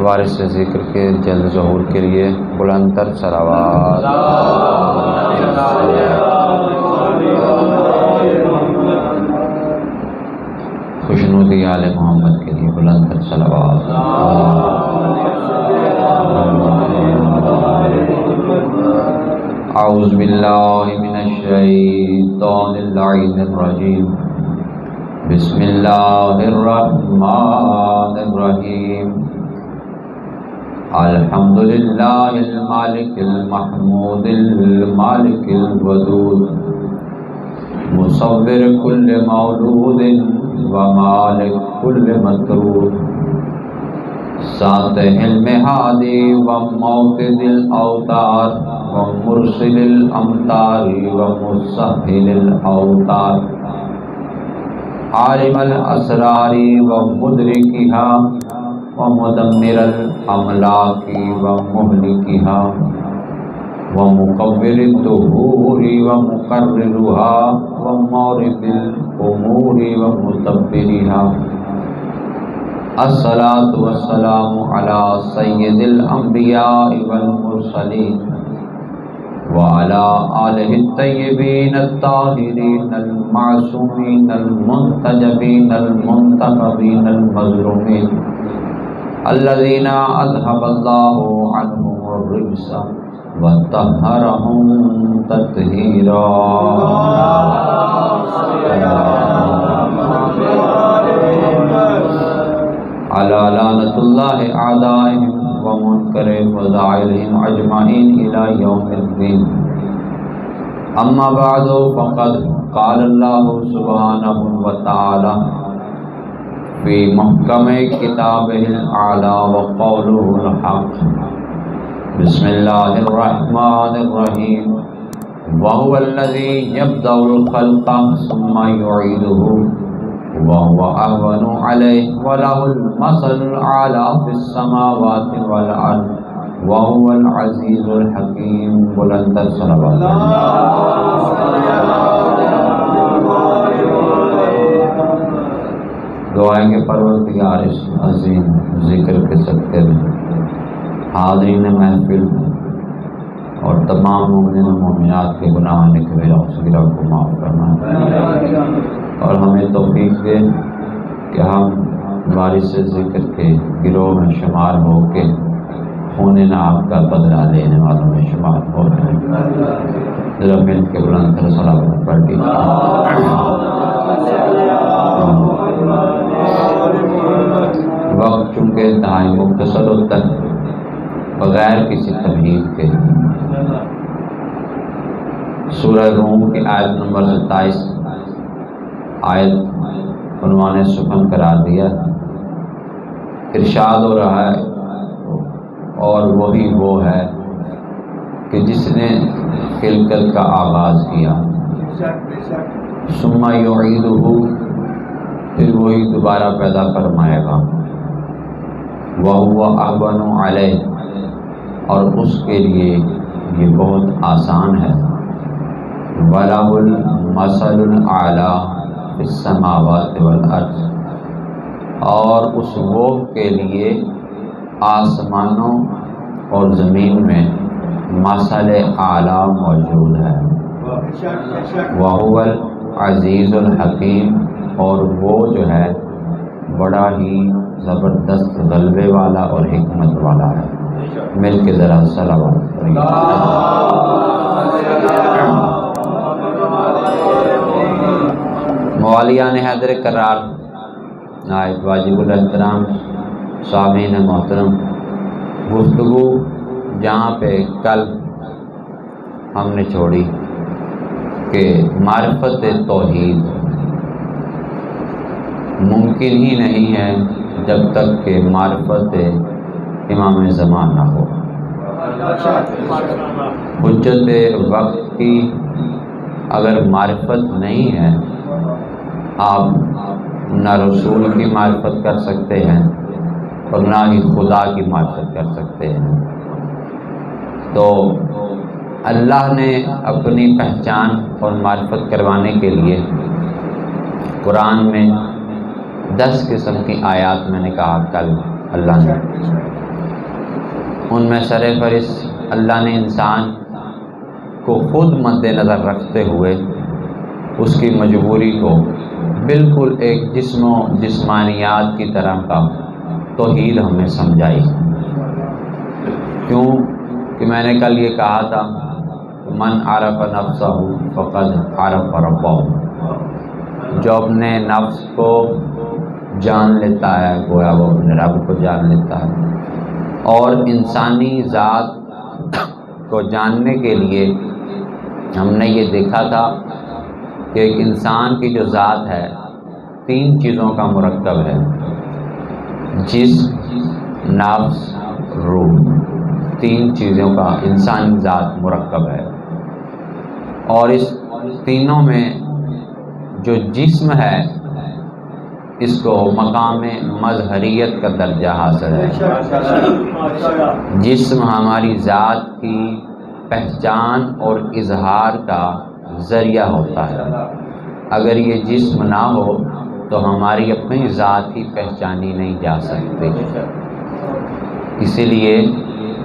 وارث ذکر کے جلد ظہور کے لیے بلند تر صلوات۔ خوشنودی آل محمد کے لیے بلند تر صلوات۔ اعوذ باللہ من الشیطان اللعین الرجیم، بسم اللہ الرحمن الرحیم۔ الحمد للہ المالک المحمود المالک الودود، مصور کل مولود ومالک کل مطرود، ساتح المہادی وموقد الاوتار ومرسل الامطار ومسہل الاوتار، عالم الاسرار ومدرکها ومدمر الاملاک ومہلکها، ومقور الدہور ومقررها ومورد الامور ومدبرها، الصلاة والسلام على سید الانبیاء والمرسلین وعلى آلہ الطیبین الطاہرین المعصومین المنتجبین المنتخبین المظلومین، الذین اذهب اللہ عنہم الرجس وطہرہم تطہیرا۔ علی لعنۃ اللہ اعدائہم ومنکر فضائلہم اجمعین الی یوم الدین۔ اما بعد فقد قال اللہ سبحانہ وتعالی فی محکم کتابہ الاعلی وقولہ الحق، بسم اللہ الرحمن الرحیم، وہو الذی یبدأ الخلق ثم یعیدہ وهو أهون عليه وله المثل الأعلى في السماوات والأرض وهو العزيز الحكيم۔ بلند صلوات۔ دعائیں کہ پروردگار اس عظیم ذکر کے صدقے میں حاضرین محفل اور تمام مومنین و مومنات کے گناہ نکبیرہ و صغیرہ کو معاف فرمائے، اور ہمیں توفیق دے کہ ہم وارث ذکر کے گروہ میں شمار ہو کے خون ناب کا بدلہ لینے والوں میں شمار ہو جائیں۔ ذرا مل کے بلند تر صلوات پڑھ دیجیے۔ وقت چونکہ انتہائی مختصر ہوتا ہے، بغیر کسی تمہید کے سورہ روم کی آیت نمبر 27 آیت عنوان سخن قرار دیا، ارشاد ہو رہا ہے، اور وہی وہ ہے کہ جس نے خلقت کا آغاز کیا، ثم یعیدہ، پھر وہی دوبارہ پیدا فرمائے گا، وہو اہون علیہ، اور اس کے لیے یہ بہت آسان ہے، وَلَهُ الْمَثَلُ الْأَعْلَىٰ فِي السَّمَاوَاتِ وَالْأَرْضِ، اور اس وہ کے لیے آسمانوں اور زمین میں مثل اعلیٰ موجود ہے، وَهُوَ الْعَزِيزُ الْحَكِيمُ، اور وہ جو ہے بڑا ہی زبردست غلبے والا اور حکمت والا ہے۔ مل کے ذرا صلوات پڑھیں۔ موالیان حیدر کرار، نائب واجب الاحترام، سامعین محترم، گفتگو جہاں پہ کل ہم نے چھوڑی کہ معرفت توحید ممکن ہی نہیں ہے جب تک کہ معرفت امام زمان نہ ہو۔ حجت وقت کی اگر معرفت نہیں ہے، آپ نہ رسول کی معرفت کر سکتے ہیں اور نہ ہی خدا کی معرفت کر سکتے ہیں۔ تو اللہ نے اپنی پہچان اور معرفت کروانے کے لیے قرآن میں 10 قسم کی آیات میں نے کہا کل اللہ نے ان میں سر فہرست اللہ نے انسان کو خود مد نظر رکھتے ہوئے اس کی مجبوری کو بالکل ایک جسم و جسمانیات کی طرح کا توحید ہمیں سمجھائی۔ کیوں کہ میں نے کل یہ کہا تھا من عرف نفسہ فقد عرف ربہ، جو اپنے نفس کو جان لیتا ہے گویا وہ اپنے رب کو جان لیتا ہے۔ اور انسانی ذات کو جاننے کے لیے ہم نے یہ دیکھا تھا کہ ایک انسان کی جو ذات ہے 3 چیزوں کا مرکب ہے، جسم، نفس، روح، 3 چیزوں کا انسانی ذات مرکب ہے۔ اور اس تینوں میں جو جسم ہے اس کو مقام مظہریت کا درجہ حاصل ہے۔ جسم ہماری ذات کی پہچان اور اظہار کا ذریعہ ہوتا ہے۔ اگر یہ جسم نہ ہو تو ہماری اپنی ذات ہی پہچانی نہیں جا سکتی۔ اسی لیے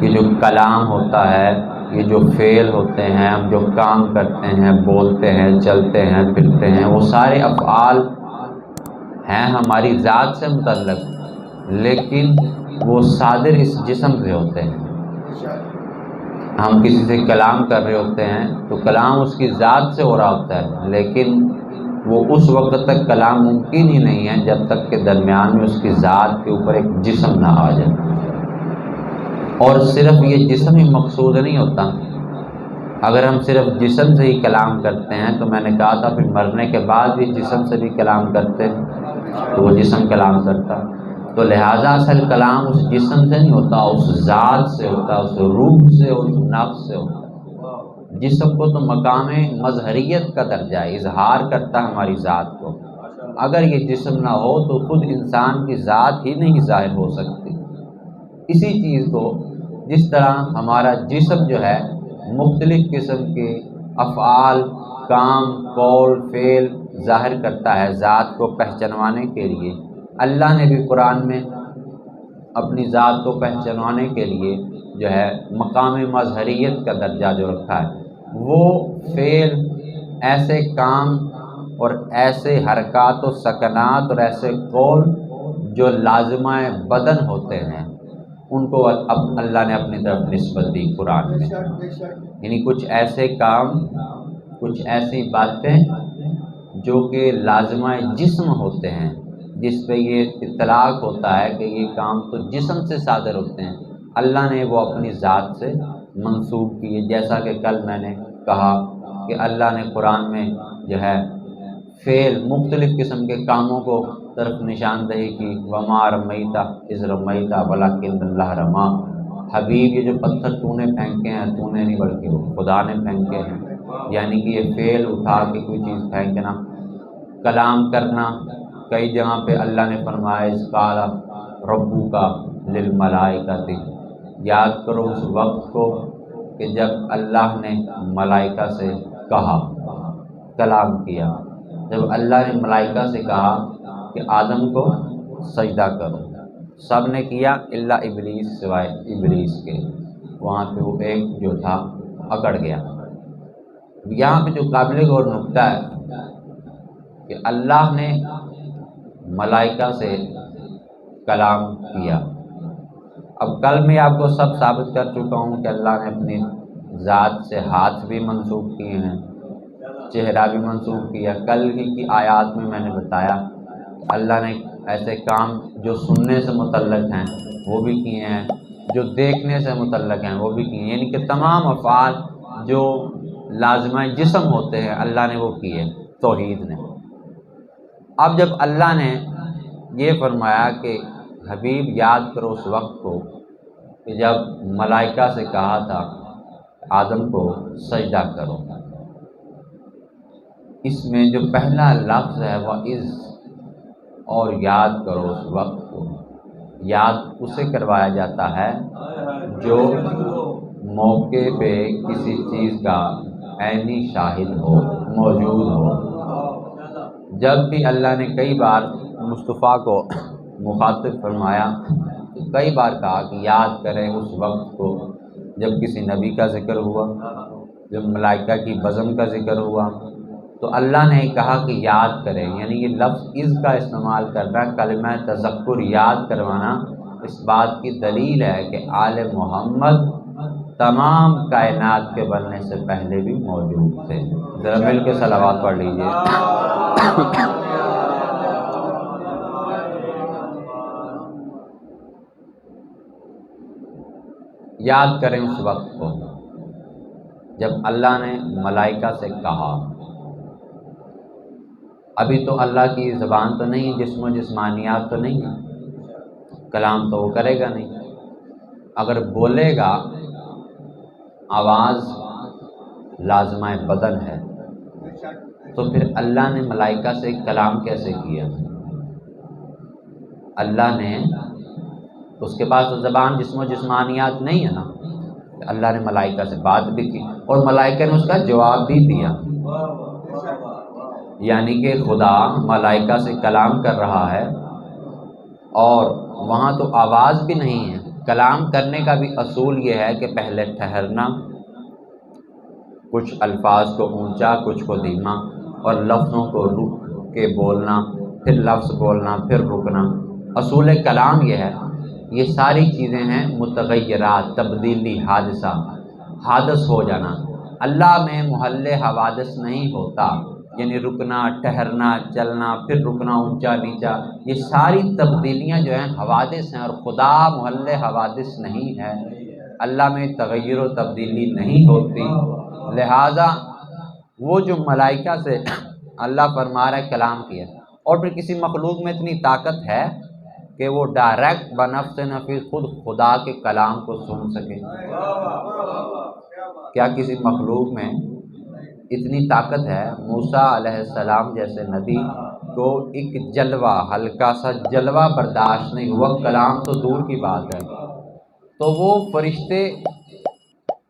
یہ جو کلام ہوتا ہے، یہ جو فعل ہوتے ہیں، ہم جو کام کرتے ہیں، بولتے ہیں، چلتے ہیں، پھرتے ہیں، وہ سارے افعال ہیں ہماری ذات سے متعلق، لیکن وہ صادر اس جسم سے ہوتے ہیں۔ ہم کسی سے کلام کر رہے ہوتے ہیں تو کلام اس کی ذات سے ہو رہا ہوتا ہے، لیکن وہ اس وقت تک کلام ممکن ہی نہیں ہے جب تک کہ درمیان میں اس کی ذات کے اوپر ایک جسم نہ آ جائے۔ اور صرف یہ جسم ہی مقصود نہیں ہوتا۔ اگر ہم صرف جسم سے ہی کلام کرتے ہیں تو میں نے کہا تھا پھر مرنے کے بعد بھی جسم سے بھی کلام کرتے تو وہ جسم کلام کرتا۔ تو لہٰذا اصل کلام اس جسم سے نہیں ہوتا، اس ذات سے ہوتا، اس روح سے، اس نفس سے ہوتا۔ جسم کو تو مقام مظہریت کا درجہ ہے، اظہار کرتا ہے ہماری ذات کو۔ اگر یہ جسم نہ ہو تو خود انسان کی ذات ہی نہیں ظاہر ہو سکتی۔ اسی چیز کو جس طرح ہمارا جسم جو ہے مختلف قسم کے افعال، کام، قول، فعل ظاہر کرتا ہے ذات کو پہچانوانے کے لیے، اللہ نے بھی قرآن میں اپنی ذات کو پہچانوانے کے لیے جو ہے مقام مظہریت کا درجہ جو رکھا ہے، وہ فعل، ایسے کام اور ایسے حرکات و سکنات اور ایسے قول جو لازمہ بدن ہوتے ہیں، ان کو اب اللہ نے اپنی طرف نسبت دی قرآن میں۔ یعنی کچھ ایسے کام، کچھ ایسی باتیں جو کہ لازمہ جسم ہوتے ہیں، جس پہ یہ اطلاق ہوتا ہے کہ یہ کام تو جسم سے صادر ہوتے ہیں، اللہ نے وہ اپنی ذات سے منسوب کیے۔ جیسا کہ کل میں نے کہا کہ اللہ نے قرآن میں جو ہے فعل، مختلف قسم کے کاموں کو طرف نشاندہی کی، وما رمیت اذ رمیت ولکن اللہ رمی۔ حبیب یہ جو پتھر تو نے پھینکے ہیں تو نے نہیں بلکہ وہ خدا نے پھینکے ہیں، یعنی کہ یہ فعل اٹھا کے کوئی چیز پھینکنا۔ کلام کرنا، کئی جگہ پہ اللہ نے فرمایا اذ قال ربک للملائکۃ، یاد کرو اس وقت کو کہ جب اللہ نے ملائکہ سے کہا، کلام کیا۔ جب اللہ نے ملائکہ سے کہا کہ آدم کو سجدہ کرو، سب نے کیا الا ابلیس، سوائے ابلیس کے، وہاں پہ وہ ایک جو تھا اکڑ گیا۔ یہاں پہ جو قابل غور نکتہ ہے کہ اللہ نے ملائکہ سے کلام کیا۔ اب کل میں آپ کو سب ثابت کر چکا ہوں کہ اللہ نے اپنی ذات سے ہاتھ بھی منسوب کیے ہیں، چہرہ بھی منسوب کیا۔ کل کی آیات میں نے بتایا اللہ نے ایسے کام جو سننے سے متعلق ہیں وہ بھی کیے ہیں، جو دیکھنے سے متعلق ہیں وہ بھی کیے ہیں، یعنی کہ تمام افعال جو لازمہ جسم ہوتے ہیں اللہ نے وہ کیے توحید نے۔ اب جب اللہ نے یہ فرمایا کہ حبیب یاد کرو اس وقت کو کہ جب ملائکہ سے کہا تھا آدم کو سجدہ کرو، اس میں جو پہلا لفظ ہے وہ از، اور یاد کرو اس وقت کو، یاد اسے کروایا جاتا ہے جو موقع پہ کسی چیز کا عینی شاہد ہو، موجود ہو۔ جب بھی اللہ نے کئی بار مصطفیٰ کو مخاطب فرمایا کئی بار کہا کہ یاد کریں اس وقت کو جب کسی نبی کا ذکر ہوا، جب ملائکہ کی بزم کا ذکر ہوا، تو اللہ نے کہا کہ یاد کریں، یعنی یہ لفظ از کا استعمال کرنا، کلمہ تذکر یاد کروانا، اس بات کی دلیل ہے کہ آل محمد تمام کائنات کے بننے سے پہلے بھی موجود تھے۔ ذرا مل کے صلوات پڑھ لیجیے۔ یاد کریں اس وقت کو جب اللہ نے ملائکہ سے کہا۔ ابھی تو اللہ کی زبان تو نہیں، جسم و جسمانیات تو نہیں ہے، کلام تو وہ کرے گا نہیں۔ اگر بولے گا، آواز لازمہ بدن ہے، تو پھر اللہ نے ملائکہ سے کلام کیسے کیا؟ اللہ نے، اس کے پاس تو زبان جسم و جسمانیات نہیں ہے نا، اللہ نے ملائکہ سے بات بھی کی اور ملائکہ نے اس کا جواب بھی دیا، یعنی کہ خدا ملائکہ سے کلام کر رہا ہے، اور وہاں تو آواز بھی نہیں ہے۔ کلام کرنے کا بھی اصول یہ ہے کہ پہلے ٹھہرنا، کچھ الفاظ کو اونچا کچھ کو دھیما، اور لفظوں کو رک کے بولنا، پھر لفظ بولنا، پھر رکنا۔ اصول کلام یہ ہے۔ یہ ساری چیزیں ہیں متغیرات، تبدیلی، حادث ہو جانا۔ اللہ میں محل حوادث نہیں ہوتا، یعنی رکنا، ٹھہرنا، چلنا، پھر رکنا، اونچا نیچا، یہ ساری تبدیلیاں جو ہیں حوادث ہیں، اور خدا محل حوادث نہیں ہے۔ اللہ میں تغیر و تبدیلی نہیں ہوتی، لہٰذا وہ جو ملائکہ سے اللہ فرما رہا ہے کلام کیا، اور پھر کسی مخلوق میں اتنی طاقت ہے کہ وہ ڈائریکٹ بنفس نفس خود خدا کے کلام کو سن سکے؟ کیا کسی مخلوق میں اتنی طاقت ہے؟ موسیٰ علیہ السلام جیسے نبی کو ایک جلوہ، ہلکا سا جلوہ برداشت نہیں ہوا، کلام تو دور کی بات ہے، تو وہ فرشتے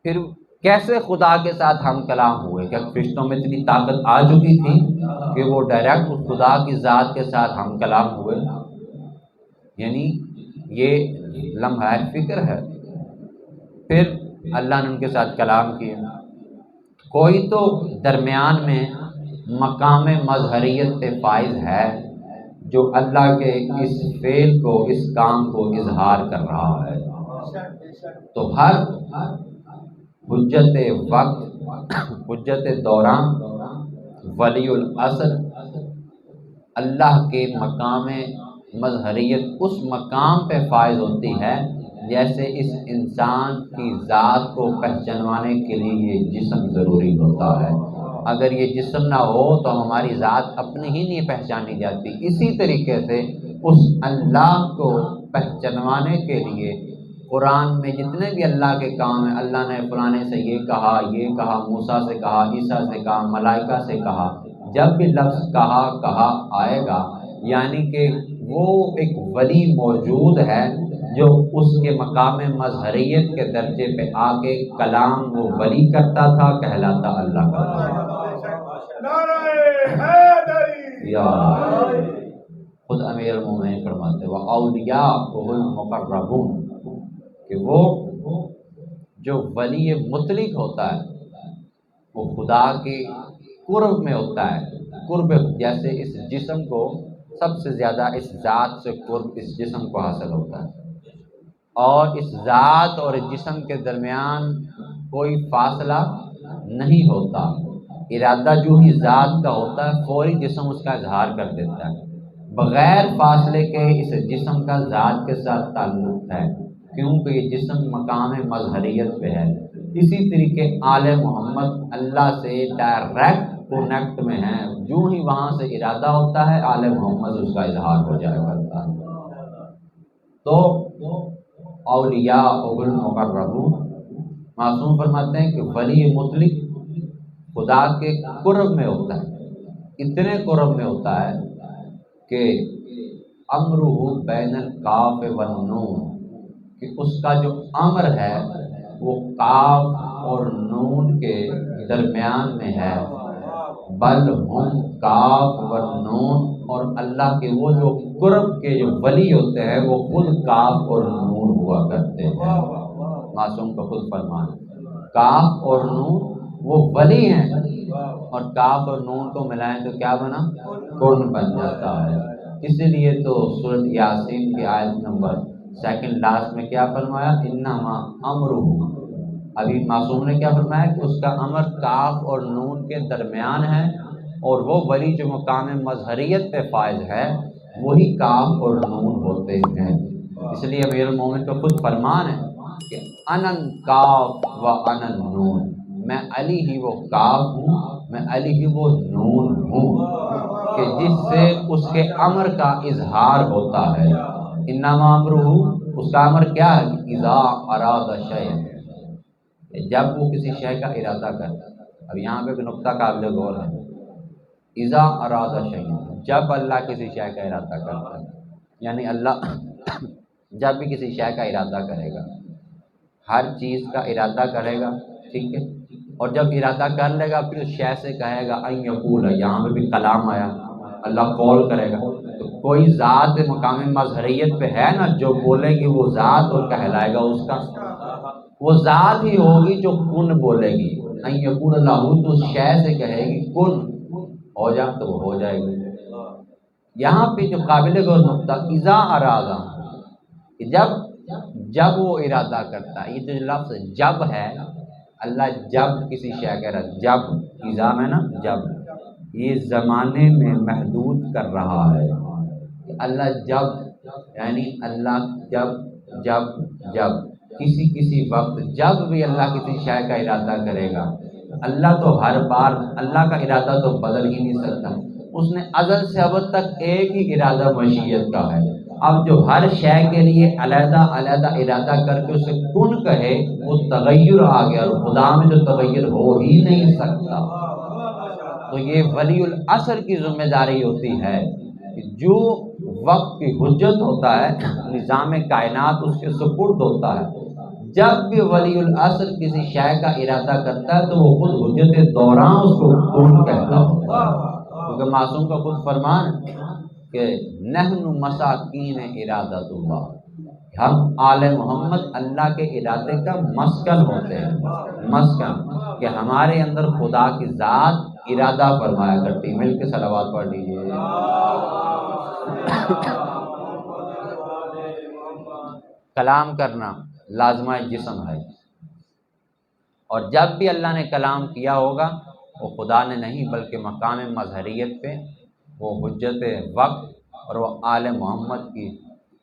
پھر کیسے خدا کے ساتھ ہم کلام ہوئے؟ کیا فرشتوں میں اتنی طاقت آ چکی تھی کہ وہ ڈائریکٹ خدا کی ذات کے ساتھ ہم کلام ہوئے؟ یعنی یہ لمحہ فکر ہے۔ پھر اللہ نے ان کے ساتھ کلام کیا۔ کوئی تو درمیان میں مقام مظہریت پہ فائز ہے جو اللہ کے اس فعل کو، اس کام کو اظہار کر رہا ہے، تو ہر حجت وقت، حجت دوران، ولی الاصل اللہ کے مقام مظہریت اس مقام پہ فائز ہوتی ہے جیسے اس انسان کی ذات کو پہچانوانے کے لیے یہ جسم ضروری ہوتا ہے۔ اگر یہ جسم نہ ہو تو ہماری ذات اپنی ہی نہیں پہچانی جاتی۔ اسی طریقے سے اس اللہ کو پہچانوانے کے لیے قرآن میں جتنے بھی اللہ کے کام ہیں، اللہ نے فلانے سے یہ کہا، موسیٰ سے کہا، عیسیٰ سے کہا، ملائکہ سے کہا، جب بھی لفظ کہا آئے گا، یعنی کہ وہ ایک ولی موجود ہے جو اس کے مقام مظہریت کے درجے پہ آ کے کلام وہ ولی کرتا تھا، کہلاتا اللہ کا یا خود امیر المومنین فرماتے وہ اولیاء المقربون، کہ وہ جو ولی مطلق ہوتا ہے وہ خدا کے قرب میں ہوتا ہے۔ قرب جیسے اس جسم کو سب سے زیادہ اس ذات سے قرب اس جسم کو حاصل ہوتا ہے، اور اس ذات اور جسم کے درمیان کوئی فاصلہ نہیں ہوتا۔ ارادہ جو ہی ذات کا ہوتا ہے فوری جسم اس کا اظہار کر دیتا ہے۔ بغیر فاصلے کے اس جسم کا ذات کے ساتھ تعلق ہے، کیونکہ یہ جسم مقام مظہریت پہ ہے۔ اسی طریقے آل محمد اللہ سے ڈائریکٹ کونیکٹ میں ہیں، جو ہی وہاں سے ارادہ ہوتا ہے آل محمد اس کا اظہار ہو جائے کرتا ہے۔ تو اولیاء المقربون، معصوم فرماتے ہیں کہ ولی مطلق خدا کے قرب میں ہوتا ہے، اتنے قرب میں ہوتا ہے کہ امرہ بین القاف والنون، کہ اس کا جو امر ہے وہ قاف اور نون کے درمیان میں ہے، بل ہم کاف و نون، اور اللہ کے وہ جو قرب کے جو ولی ہوتے ہیں وہ خود کاف اور نون ہوا کرتے ہیں۔ معصوم کا خود فرمان، کاف اور نون وہ ولی ہیں، اور کاف اور نون کو ملائیں تو کیا بنا؟ کن بن جاتا ہے۔ اسی لیے تو سورۃ یاسین کی آیت نمبر 2 لاسٹ میں کیا فرمایا؟ انما امرہ، ابھی معصوم نے کیا فرمایا کہ اس کا امر کاف اور نون کے درمیان ہے، اور وہ ولی جو مقام مظہریت پہ فائز ہے وہی کاف اور نون ہوتے ہیں۔ اس لیے امیر المومن کا خود فرمان ہے کہ انن کاف و انن نون، میں علی ہی وہ کاف ہوں، میں علی ہی وہ نون ہوں، کہ جس سے اس کے امر کا اظہار ہوتا ہے۔ انما امرہ، اس کا امر کیا ہے؟ اذا اراد شیئا، جب وہ کسی شے کا ارادہ کرتا ہے۔ اب یہاں پہ ایک نقطہ قابل غور ہے، اذا اراد شیئا، جب اللہ کسی شے کا ارادہ کرتا ہے، یعنی اللہ جب بھی کسی شے کا ارادہ کرے گا، ہر چیز کا ارادہ کرے گا، ٹھیک ہے، اور جب ارادہ کر لے گا پھر اس شے سے کہے گا ان یقول، یہاں پہ بھی کلام آیا، اللہ قول کرے گا، تو کوئی ذات مقام مظہریت پہ ہے نا جو بولے گی وہ ذات اور کہلائے گا اس کا، وہ ذات ہی ہوگی جو کن بولے گی، ان یقول اللہ، تو اس شے سے کہے گی کن ہو جا، تو وہ ہو جائے گی۔ یہاں پہ جو قابل غور نقطہ اذا ارادہ، کہ جب وہ ارادہ کرتا ہے، یہ جو لفظ جب ہے، اللہ جب کسی شے کا ارادہ، جب اذا میں نا جب، یہ زمانے میں محدود کر رہا ہے کہ اللہ جب، یعنی اللہ جب کسی وقت، جب بھی اللہ کسی شے کا ارادہ کرے گا، اللہ تو ہر بار، اللہ کا ارادہ تو بدل ہی نہیں سکتا، اس نے ازل سے ابد تک ایک ہی ارادہ مشیت کا ہے۔ اب جو ہر شے کے لیے علیحدہ ارادہ کر کے اسے کن کہے، وہ تغیر آ گیا، اور خدا میں جو تغیر ہو ہی نہیں سکتا۔ تو یہ ولی العصر کی ذمہ داری ہوتی ہے کہ جو وقت کی حجت ہوتا ہے، نظام کائنات اس کے سپرد ہوتا ہے، جب بھی ولی العصر کسی شے کا ارادہ کرتا ہے تو وہ خود حجت دوران اس کو کن کہتا ہوتا ہے، کیونکہ معصوم کا خود فرمان ہے کہ نحن مساکین ارادۃ اللہ، ہم آل محمد اللہ کے ارادے کا مسکن ہوتے ہیں، مسکن، کہ ہمارے اندر خدا کی ذات ارادہ فرمایا کرتی۔ مل کے صلوات پڑھ لیجیے۔ کلام کرنا لازمہ جسم ہے، اور جب بھی اللہ نے کلام کیا ہوگا وہ خدا نے نہیں بلکہ مقام مظہریت پہ وہ حجت وقت اور وہ آل محمد کی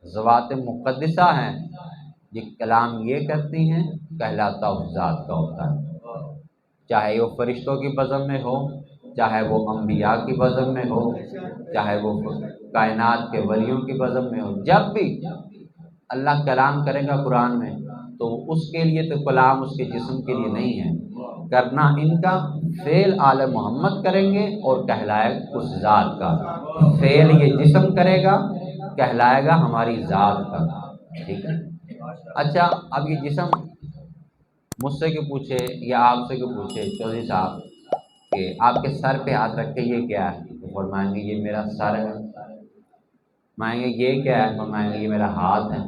ذوات مقدسہ ہیں، یہ کلام یہ کرتی ہیں، کہلاتا اس ذات کا ہوتا ہے، چاہے وہ فرشتوں کی بزم میں ہو، چاہے وہ انبیاء کی بزم میں ہو، چاہے وہ کائنات کے ولیوں کی بزم میں ہو، جب بھی اللہ کلام کرے گا قرآن میں تو اس کے لیے تو کلام اس کے جسم کے لیے نہیں ہے، کرنا ان کا فعل آل محمد کریں گے اور کہلائے اس ذات کا، فعل یہ جسم کرے گا، کہلائے گا ہماری ذات کا، ٹھیک ہے۔ اچھا، اب یہ جسم مجھ سے کہ پوچھے یا آپ سے کہ پوچھے چودھری صاحب کہ آپ کے سر پہ ہاتھ رکھ کے یہ کیا ہے، تو فرمائیں گے یہ میرا سر ہے، فرمائیں گے یہ کیا ہے، فرمائیں گے یہ میرا ہاتھ ہے،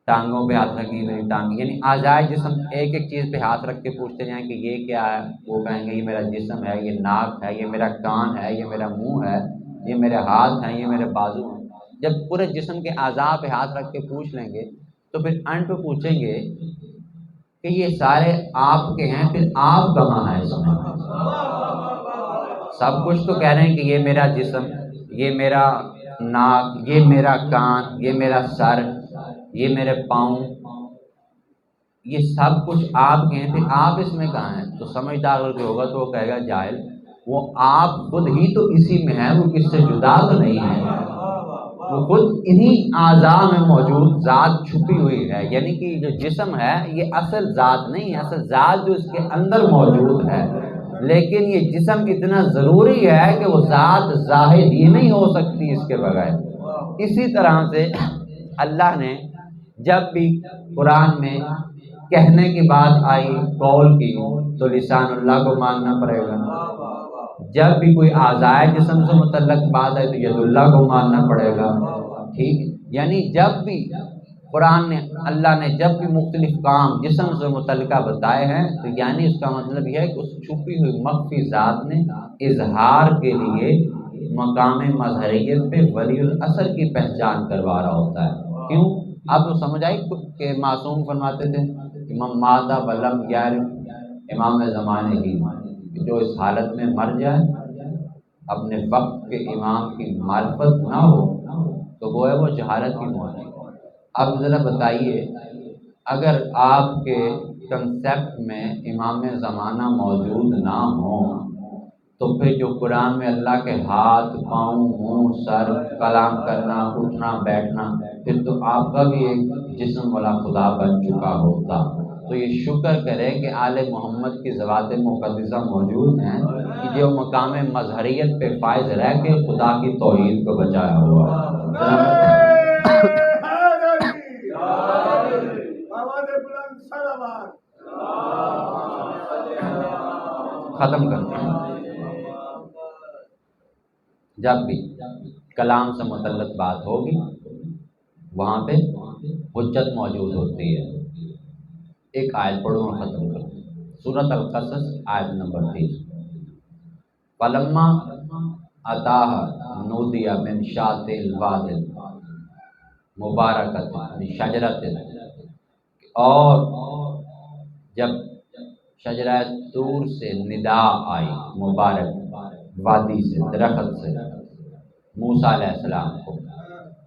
ٹانگوں پہ ہاتھ رکھیں میری ٹانگ، یعنی اعضائے جسم ایک ایک چیز پہ ہاتھ رکھ کے پوچھتے جائیں کہ یہ کیا ہے، وہ کہیں گے یہ میرا جسم ہے، یہ ناک ہے، یہ میرا کان ہے، یہ میرا منہ ہے، یہ میرے ہاتھ ہیں، یہ میرے بازو ہیں۔ جب پورے جسم کے اعضاء پہ ہاتھ رکھ کے پوچھ لیں گے تو پھر اینڈ پہ پوچھیں گے کہ یہ سارے آپ کے ہیں، پھر آپ کہاں ہیں اس میں؟ سب کچھ تو کہہ رہے ہیں کہ یہ میرا جسم، یہ میرا ناک، یہ میرا کان، یہ میرا سر، یہ میرے پاؤں، یہ سب کچھ آپ کے ہیں، پھر آپ اس میں کہاں ہیں؟ تو سمجھدار اگر کوئی ہوگا تو وہ کہے گا جاہل، وہ آپ خود ہی تو اسی میں ہے، وہ کس سے جدا تو نہیں ہے، وہ خود انہی اعضاء میں موجود ذات چھپی ہوئی ہے، یعنی کہ جو جسم ہے یہ اصل ذات نہیں ہے، اصل ذات جو اس کے اندر موجود ہے، لیکن یہ جسم اتنا ضروری ہے کہ وہ ذات ظاہر ہی نہیں ہو سکتی اس کے بغیر۔ اسی طرح سے اللہ نے جب بھی قرآن میں کہنے کی بات آئی قول کی تو لسان اللہ کو ماننا پڑے گا، جب بھی کوئی اعضائے جسم سے متعلق بات ہے تو ید اللہ کو ماننا پڑے گا، ٹھیک؟ یعنی جب بھی قرآن نے، اللہ نے جب بھی مختلف کام جسم سے متعلقہ بتائے ہیں تو یعنی اس کا مطلب یہ ہے کہ اس چھپی ہوئی مخفی ذات نے اظہار کے لیے مقام مظہریت پہ ولی الاثر کی پہچان کروا رہا ہوتا ہے۔ کیوں؟ آپ تو سمجھ آئی کہ معصوم فرماتے تھے امام مادہ بلم یار امام زمانے کی، جو اس حالت میں مر جائے اپنے وقت کے امام کی معرفت نہ ہو تو وہ ہے وہ جہالت کی موت ہے۔ اب ذرا بتائیے، اگر آپ کے کنسیپٹ میں امام زمانہ موجود نہ ہوں تو پھر جو قرآن میں اللہ کے ہاتھ، پاؤں، منہ، سر، کلام کرنا، اٹھنا بیٹھنا، پھر تو آپ کا بھی ایک جسم والا خدا بن چکا ہوتا۔ تو یہ شکر کرے کہ آل محمد کی ذوات مقدسہ موجود ہیں کہ جو مقام مظہریت پہ فائز رہ کے خدا کی توحید کو بچایا ہوا ہے۔ ختم کرتے ہیں۔ جب بھی کلام سے متعلق بات ہوگی وہاں پہ حجت موجود ہوتی ہے۔ ایک آیت پڑھوں اور ختم کروں، سورۃ القصص آیت نمبر 30۔ فلما اتاها نودی من شاط الواد مبارکۃ من شجرۃ، اور جب شجرہ طور سے ندا آئی، مبارک وادی سے، درخت سے، موسیٰ علیہ السلام کو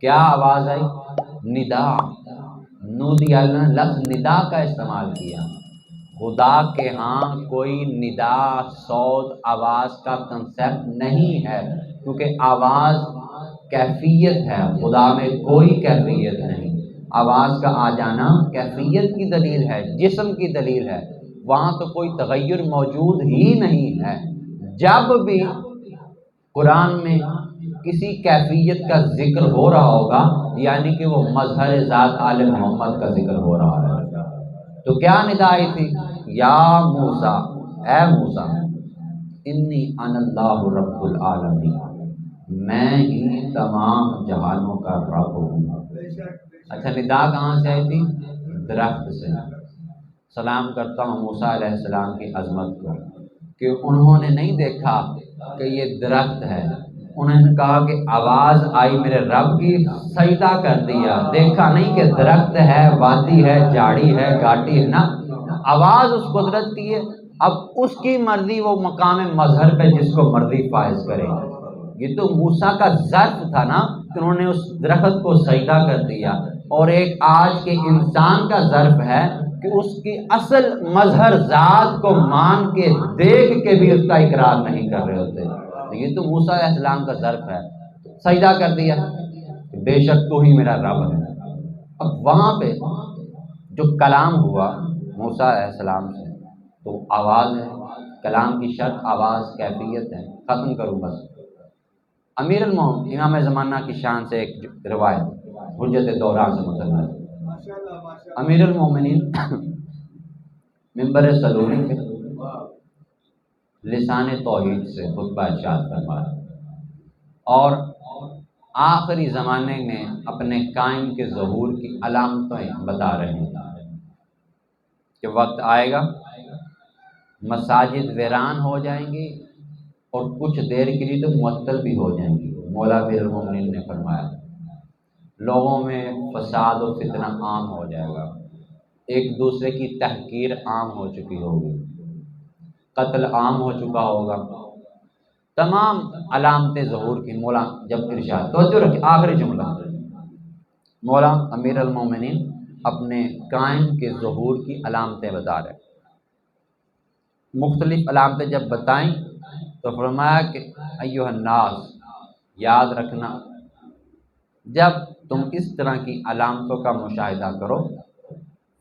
کیا آواز آئی؟ ندا۔ نودی، اللہ نے لفظ ندا کا استعمال کیا۔ خدا کے ہاں کوئی ندا، صوت، آواز کا کنسیپٹ نہیں ہے، کیونکہ آواز کیفیت ہے، خدا میں کوئی کیفیت نہیں۔ آواز کا آ جانا کیفیت کی دلیل ہے، جسم کی دلیل ہے، وہاں تو کوئی تغیر موجود ہی نہیں ہے۔ جب بھی قرآن میں کسی کیفیت کا ذکر ہو رہا ہوگا یعنی کہ وہ مظہر ذات آل محمد کا ذکر ہو رہا ہے۔ تو کیا ندا آئی تھی؟ یا موسیٰ، اے موسیٰ، انی انا اللہ رب العالمین، میں ہی تمام جہانوں کا رب ہوں۔ اچھا، ندا کہاں سے آئی تھی؟ درخت سے۔ سلام کرتا ہوں موسیٰ علیہ السلام کی عظمت کو کہ انہوں نے نہیں دیکھا کہ یہ درخت ہے، انہوں نے کہا کہ آواز آئی میرے رب کی، سجدہ کر دیا، دیکھا نہیں کہ درخت ہے، وادی ہے، جھاڑی ہے، گھاٹی ہے، نا، آواز اس قدرت کی ہے۔ اب اس کی مرضی، وہ مقام مظہر پہ جس کو مرضی فائز کرے۔ یہ تو موسیٰ کا ظرف تھا نا کہ انہوں نے اس درخت کو سجدہ کر دیا، اور ایک آج کے انسان کا ظرف ہے کہ اس کی اصل مظہر ذات کو مان کے دیکھ کے بھی اس کا اقرار نہیں کر رہے ہوتے۔ یہ تو موسیٰ علیہ السلام کا ظرف ہے، سجدہ کر دیا، بے شک تو ہی میرا رب ہے۔ اب وہاں پہ جو کلام ہوا موسیٰ علیہ السلام سے تو آواز ہے، کلام کی شرط آواز، کیفیت ہے۔ ختم کروں بس۔ امیر المومنین امام زمانہ کی شان سے ایک روایت حجت دوران سے متعلق۔ امیر المومنین ممبر سلوری پہ لسان توحید سے خطبہ ارشاد فرما رہے اور آخری زمانے میں اپنے قائم کے ظہور کی علامتیں بتا رہے ہیں کہ وقت آئے گا مساجد ویران ہو جائیں گی اور کچھ دیر کے لیے تو معطل بھی ہو جائیں گی۔ مولا امیر المومنین نے فرمایا لوگوں میں فساد و فتنہ عام ہو جائے گا، ایک دوسرے کی تحقیر عام ہو چکی ہوگی، قتل عام ہو چکا ہوگا، تمام علامتیں ظہور کی۔ مولا جب ارشاد، توجہ رکھیں، آخری جملہ، مولا امیر المومنین اپنے قائم کے ظہور کی علامتیں بتا رہے، مختلف علامتیں جب بتائیں تو فرمایا کہ ایھا الناس، یاد رکھنا جب تم اس طرح کی علامتوں کا مشاہدہ کرو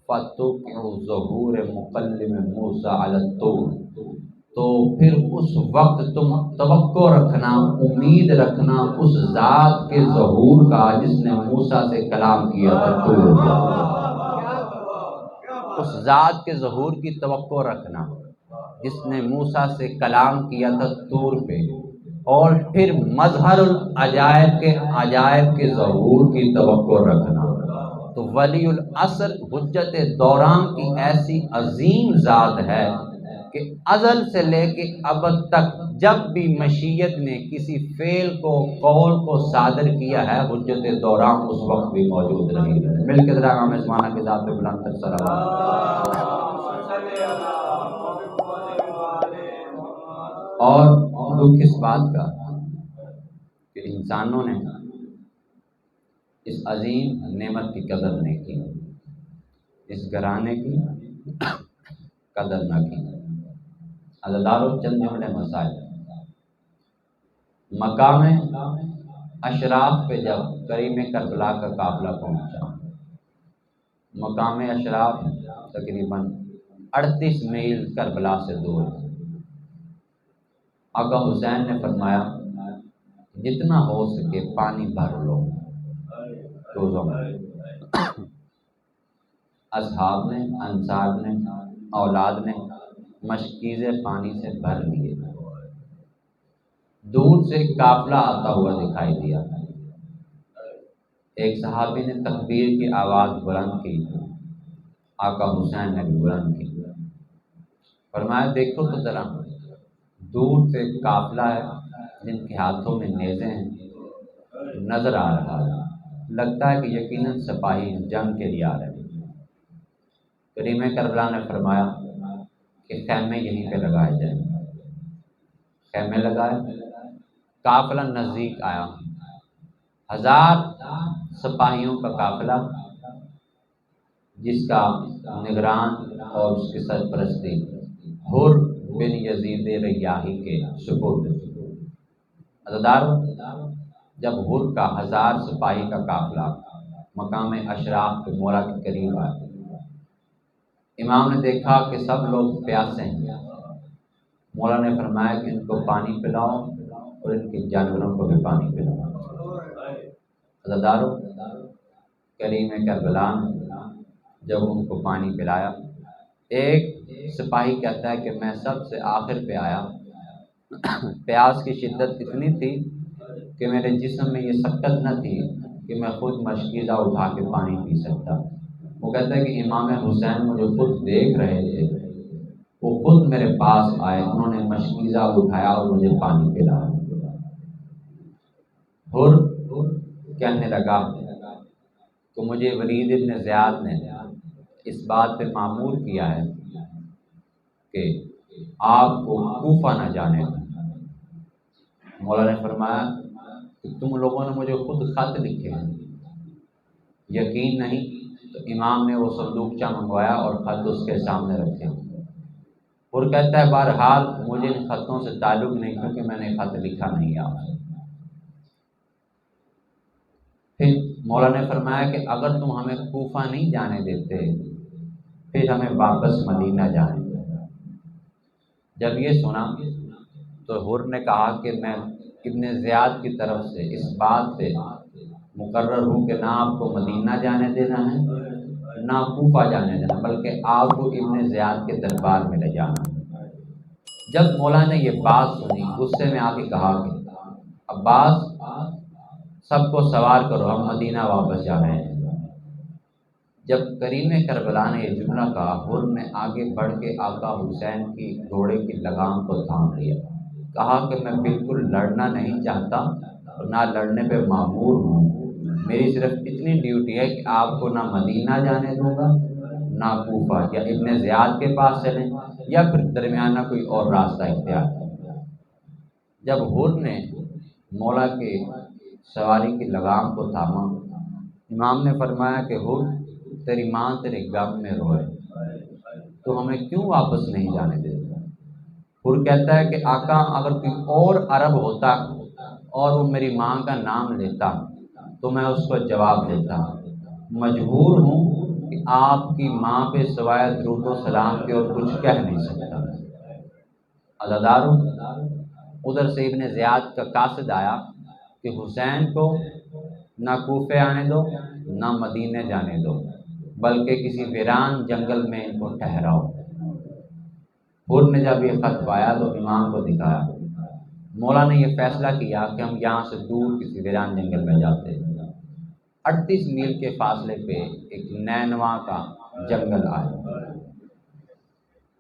فَتُوقِعُ ظُہُورَ مُكَلِّمِ مُوسَىٰ عَلَى الطُّورِ، تو پھر اس وقت تم توقع رکھنا، امید رکھنا اس ذات کے ظہور کا جس نے موسیٰ سے کلام کیا تھا، اس ذات کے ظہور کی توقع رکھنا جس نے موسیٰ سے کلام کیا تھا طور پہ، اور پھر مظہر العجائب کے عجائب کے ظہور کی توقع رکھنا۔ تو ولی العصر حجت دوران کی ایسی عظیم ذات ہے کہ ازل سے لے کے ابد تک جب بھی مشیت نے کسی فعل کو، قول کو صادر کیا ہے، حجت دوران اس وقت بھی موجود رہی ہے۔ مل کے ذرا ہم زمانہ کے ذات پہ بلند تر صلوات۔ اور دکھ اس بات کا کہ انسانوں نے اس عظیم نعمت کی قدر نہیں کی، اس گھرانے کی قدر نہ کی۔ عزادارو، چند جملے مسائل۔ مقام اشراف پہ جب کریم کربلا کا قافلہ پہنچا، مقام اشراف تقریباً 38 میل کربلا سے دور ہے۔ آقا حسین نے فرمایا جتنا ہو سکے پانی بھر لو روزوں میں۔ اصحاب نے، انصار نے، اولاد نے مشکیزیں پانی سے بھر لیے۔ دور سے قافلہ آتا ہوا دکھائی دیا۔ ایک صحابی نے تکبیر کی آواز بلند کی، آقا حسین نے بھی بلند کی۔ فرمایا دیکھو تو ذرا، دور سے قافلہ ہے جن کے ہاتھوں میں نیزے ہیں، نظر آ رہا ہے، لگتا ہے کہ یقیناً سپاہی جنگ کے لیے آ رہے ہیں۔ کریم کربلا نے فرمایا کہ خیمے یہیں پہ لگائے جائیں۔ خیمے لگائے، قافلہ نزدیک آیا، 1000 سپاہیوں کا قافلہ جس کا نگران اور اس کی سرپرستی حر بن یزید ریاحی کے سپرد۔ عزادارو، جب حر کا 1000 سپاہی کا قافلہ مقام اشراف کے مولا کے قریب آیا، امام نے دیکھا کہ سب لوگ پیاسے ہیں۔ مولا نے فرمایا کہ ان کو پانی پلاؤ اور ان کے جانوروں کو بھی پانی پلاؤ۔ عزادارو، کریم کربلا جب ان کو پانی پلایا، ایک سپاہی کہتا ہے کہ میں سب سے آخر پہ آیا، پیاس کی شدت اتنی تھی کہ میرے جسم میں یہ سکت نہ تھی کہ میں خود مشکیزہ اٹھا کے پانی پی سکتا۔ وہ کہتا ہے کہ امام حسین مجھے خود دیکھ رہے تھے، وہ خود میرے پاس آئے، انہوں نے مشکیزہ اٹھایا اور مجھے پانی پلایا۔ حر کہنے لگا کہ مجھے ولید ابن زیاد نے اس بات پہ مامور کیا ہے کہ آپ کو کوفہ نہ جانے دیں۔ مولا نے فرمایا کہ تم لوگوں نے مجھے خود خط لکھے ہیں، یقین نہیں تو امام نے وہ صندوقچہ منگوایا اور خط اس کے سامنے رکھے۔ اور کہتا ہے بہرحال مجھے ان خطوں سے تعلق نہیں، کیونکہ میں نے خط لکھا نہیں آپ سے۔ پھر مولا نے فرمایا کہ اگر تم ہمیں کوفہ نہیں جانے دیتے پھر ہمیں واپس مدینہ جانے دو۔ جب یہ سنا تو حر نے کہا کہ میں ابن زیاد کی طرف سے اس بات پہ مقرر ہوں کہ نہ آپ کو مدینہ جانے دینا ہے نہ کوفہ جانے دینا، بلکہ آپ کو ابن زیاد کے دربار میں لے جانا۔ جب مولا نے یہ بات سنی، غصے میں آ کے کہا کہ عباس سب کو سوار کرو، ہم مدینہ واپس جا رہے ہیں۔ جب کریم کربلا نے یہ جملہ کہا، حر نے آگے بڑھ کے آقا حسین کی گھوڑے کی لگام کو تھام لیا، کہا کہ میں بالکل لڑنا نہیں چاہتا اور نہ لڑنے پہ مامور ہوں، میری صرف اتنی ڈیوٹی ہے کہ آپ کو نہ مدینہ جانے دوں گا نہ کوفہ، یا ابن زیاد کے پاس چلیں یا پھر درمیانہ کوئی اور راستہ اختیار کریں۔ جب حر نے مولا کے سواری کی لگام کو تھاما، امام نے فرمایا کہ حر تیری ماں تیرے غم میں روئے، تو ہمیں کیوں واپس نہیں جانے دیتا؟ حر کہتا ہے کہ آقا اگر کوئی اور عرب ہوتا اور وہ میری ماں کا نام لیتا تو میں اس کو جواب دیتا، مجبور ہوں کہ آپ کی ماں پہ سوائے درود و سلام کے اور کچھ کہہ نہیں سکتا۔ عزادارو، ادھر سے ابن زیاد کا قاصد آیا کہ حسین کو نہ کوفے آنے دو نہ مدینے جانے دو، بلکہ کسی ویران جنگل میں ان کو ٹھہراؤ۔ حر نے جب یہ خط پایا تو امام کو دکھایا۔ مولا نے یہ فیصلہ کیا کہ ہم یہاں سے دور کسی ویران جنگل میں جاتے ہیں۔ 38 میل کے فاصلے پہ ایک نینوا کا جنگل آیا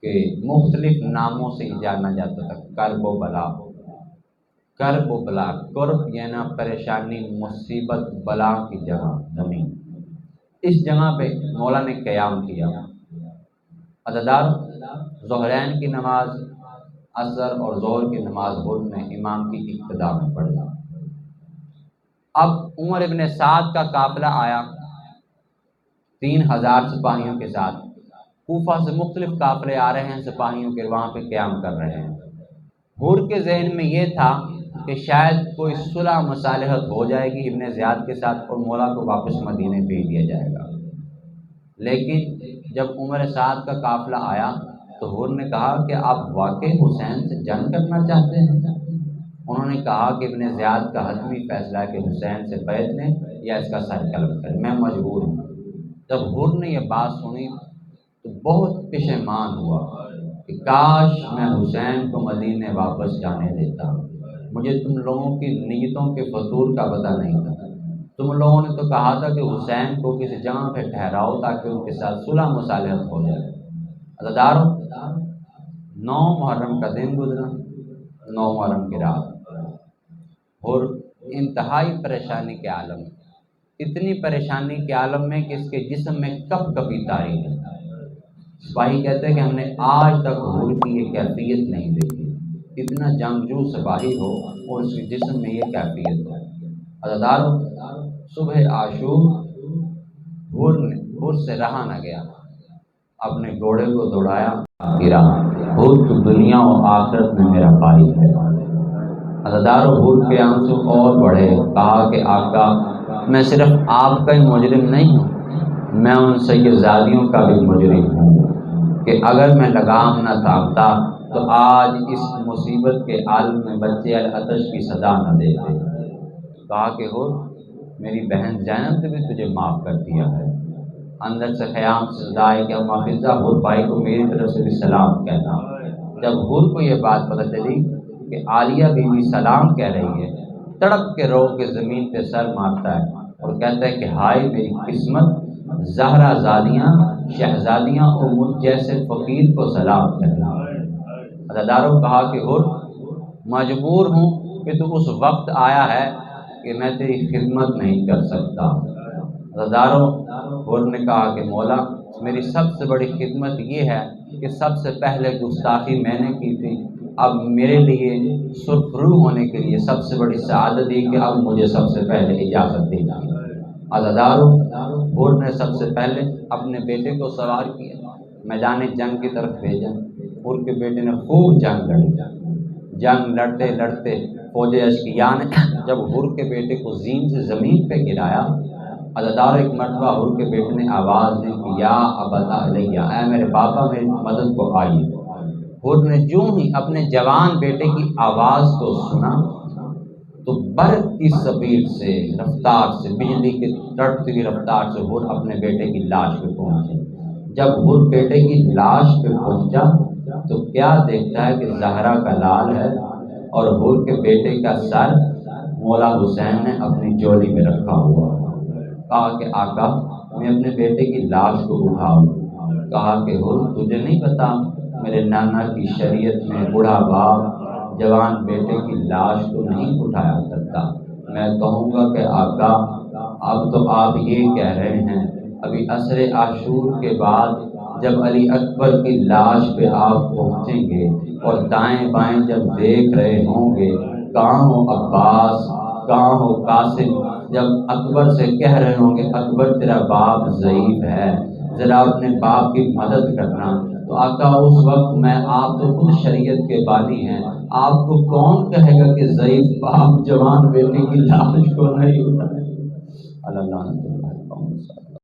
کہ مختلف ناموں سے یہ جانا جاتا تھا، کرب و بلا۔ کرب و بلا، کرب یعنی پریشانی، مصیبت، بلا کی جگہ، زمین۔ اس جگہ پہ مولا نے قیام کیا۔ عزادار، ظہرین کی نماز عصر اور ظہر کی نماز حر نے امام کی ابتدا میں پڑھی۔ اب عمر ابن سعد کا قافلہ آیا 3000 سپاہیوں کے ساتھ۔ کوفہ سے مختلف قافلے آ رہے ہیں سپاہیوں کے، وہاں پہ قیام کر رہے ہیں۔ حر کے ذہن میں یہ تھا کہ شاید کوئی صلح مصالحت ہو جائے گی ابن زیاد کے ساتھ اور مولا کو واپس مدینے بھیج دیا جائے گا۔ لیکن جب عمر سعد کا قافلہ آیا تو حر نے کہا کہ آپ واقعی حسین سے جنگ کرنا چاہتے ہیں؟ انہوں نے کہا کہ ابن زیاد کا حتمی فیصلہ ہے کہ حسین سے بیعت لیں یا اس کا سر قلم کریں، میں مجبور ہوں۔ جب حر نے یہ بات سنی تو بہت پشیمان ہوا کہ کاش میں حسین کو مدینے واپس جانے دیتا، مجھے تم لوگوں کی نیتوں کے فطور کا پتہ نہیں تھا۔ تم لوگوں نے تو کہا تھا کہ حسین کو کسی جگہ پہ ٹھہراؤ تاکہ ان کے ساتھ صلح مصالحت ہو جائے۔ عزادارو، 9 محرم کا دن گزرا، 9 محرم کی رات، اور انتہائی پریشانی کے عالم میں، اتنی پریشانی کے عالم میں کہ اس کے جسم میں کب کبھی تاری ہے۔ سپاہی کہتے ہیں کہ ہم نے آج تک حر کی یہ کیفیت نہیں دیکھی، اتنا جنگجو سپاہی ہو اور اس کے جسم میں یہ کیفیت ہو۔ عزادارو، صبح عاشور حر سے رہا نہ گیا، اپنے گھوڑے کو دوڑایا، گرا، حر تو دنیا و آخرت میں میرا بھائی ہے۔ عزادارو، حر کے آنسو اور بڑھے، کہا کہ آقا، میں صرف آپ کا ہی مجرم نہیں ہوں، میں ان سیدزادیوں کا بھی مجرم ہوں کہ اگر میں لگام نہ تھامتا تو آج اس مصیبت کے عالم میں بچے العطش کی صدا نہ دیتے۔ کہا کہ حر، میری بہن زینب نے بھی تجھے معاف کر دیا ہے۔ اندر سے خیام سے صدا ہے کہ محفوظہ حر بھائی کو میری طرف سے بھی سلام کہنا۔ جب حر کو یہ بات پتہ چلی کہ عالیہ بیوی سلام کہہ رہی ہے، تڑپ کے رو کے زمین پہ سر مارتا ہے اور کہتا ہے کہ ہائے میری قسمت، زہرا زادیاں، شہزادیاں اور مجھ جیسے فقیر کو سلام کہنا۔ عزاداروں، کہا کہ حر، مجبور ہوں کہ تو اس وقت آیا ہے کہ میں تیری خدمت نہیں کر سکتا۔ عزاداروں، حر نے کہا کہ مولا، میری سب سے بڑی خدمت یہ ہے کہ سب سے پہلے گستاخی میں نے کی تھی، اب میرے لیے سرخرو ہونے کے لیے سب سے بڑی سعادت دی کہ اب مجھے سب سے پہلے اجازت دی جائے۔ عزاداروں، حر نے سب سے پہلے اپنے بیٹے کو سوار کیا، میدان جنگ کی طرف بھیجا۔ حر کے بیٹے نے خوب جنگ لڑی، جنگ لڑتے لڑتے فوج اشقیاء نے جب حر کے بیٹے کو زین سے زمین پہ گرایا، عزادار، ایک مرتبہ حر کے بیٹے نے آواز دی کہ یا ابتا علیہ، اے میرے پاپا میری مدد کو آئیے۔ حر نے جو ہی اپنے جوان بیٹے کی آواز کو سنا تو برق کی سپیڈ سے، رفتار سے، بجلی کی تڑپتی ہوئی رفتار سے حر اپنے بیٹے کی لاش پہ پہنچے۔ جب حر بیٹے کی لاش پہ پہنچا تو کیا دیکھتا ہے کہ زہرا کا لال ہے اور حر کے بیٹے کا سر مولا حسین نے اپنی جولی میں رکھا ہوا۔ کہا کہ آقا، میں اپنے بیٹے کی لاش کو اٹھاؤں۔ کہا کہ حر، تجھے نہیں پتا میرے نانا کی شریعت میں بوڑھا باپ جوان بیٹے کی لاش کو نہیں اٹھایا کرتا؟ میں کہوں گا کہ آقا، اب تو آپ یہ کہہ رہے ہیں، ابھی عصر عاشور کے بعد جب علی اکبر کی لاش پہ آپ پہنچیں گے اور دائیں بائیں جب دیکھ رہے ہوں گے، کہاں ہو عباس، کہاں ہو قاسم، جب اکبر سے کہہ رہے ہوں گے اکبر تیرا باپ ضعیف ہے، ذرا اپنے باپ کی مدد کرنا، تو آقا اس وقت میں، آپ تو خود شریعت کے بانی ہیں، آپ کو کون کہے گا کہ ضعیف باپ جوان بیٹے کی لاش کو نہیں اٹھائے؟ اللہ